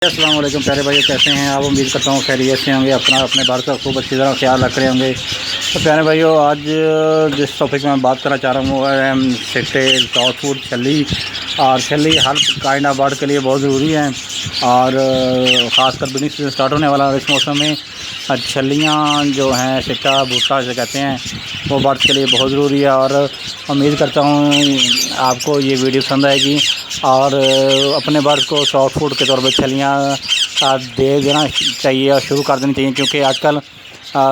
अस्सलाम वालेकुम प्यारे भाई, कैसे हैं आप? उम्मीद करता हूँ खैरियत से होंगे। अपने भारत का खूब अच्छी तरह ख्याल रख रहे होंगे। तो प्यारे भाइयों, आज जिस टॉपिक में मैं बात करना चाह रहा हूँ वो है सिट्टे, सॉफ्ट फूड, छली। और छली हर काइंड ऑफ बर्ड के लिए बहुत ज़रूरी है। और ख़ासकर ब्रीडिंग सीजन स्टार्ट होने वाला है इस मौसम में। छलियाँ जो हैं, सिट्टा भुट्टा जिसे कहते हैं, वो बर्ड्स के लिए बहुत ज़रूरी है। और उम्मीद करता हूँ आपको ये वीडियो पसंद आएगी। और अपने बर्ड्स को सॉफ्ट फूड के तौर पर छलियाँ दे देना चाहिए और शुरू कर देनी चाहिए, क्योंकि आजकल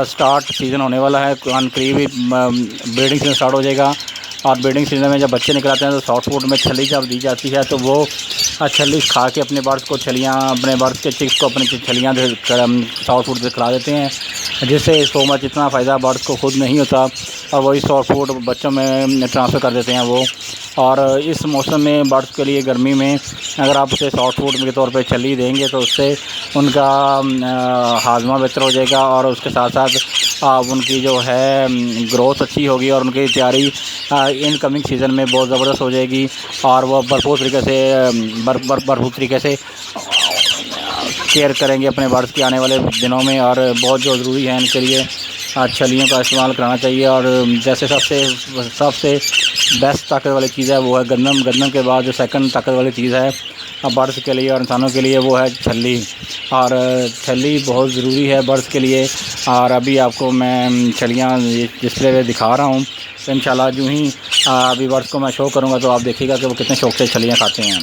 स्टार्ट सीज़न होने वाला है। करीब ही ब्रीडिंग सीज़न स्टार्ट हो जाएगा। और ब्रीडिंग सीज़न में जब बच्चे निकल आते हैं तो सॉफ्ट फूड में छली जब दी जाती है तो वो छली खा के अपने बर्ड्स को अपने बर्ड्स के चिक्स को अपनी छलियाँ सॉफ्ट फूड से खिला देते हैं, जिससे सो मच इतना फ़ायदा बर्ड्स को खुद नहीं होता और वही सॉफ्ट फूड बच्चों में ट्रांसफ़र कर देते हैं वो। और इस मौसम में बर्ड्स के लिए गर्मी में अगर आप उसे सॉफ्ट फूड के तौर पे छली देंगे तो उससे उनका हाजमा बेहतर हो जाएगा और उसके साथ साथ उनकी जो है ग्रोथ अच्छी होगी और उनकी तैयारी इनकमिंग सीज़न में बहुत ज़बरदस्त हो जाएगी। और वह भरपूर तरीके से केयर करेंगे अपने बर्ड्स की आने वाले दिनों में। और बहुत जो ज़रूरी है इनके लिए छलियों का इस्तेमाल कराना चाहिए। और जैसे सबसे बेस्ट ताकत वाली चीज़ है वो है गंदम। गंदम के बाद जो सेकंड ताकत वाली चीज़ है बर्ड्स के लिए और इंसानों के लिए वो है छली। और छली बहुत ज़रूरी है बर्ड्स के लिए। और अभी आपको मैं छलियाँ डिस्प्ले पे दिखा रहा हूँ, तो इंशाल्लाह यूँ ही अभी बर्ड्स को मैं शो करूँगा तो आप देखिएगा कि वो कितने शौक़ से छलियाँ खाते हैं।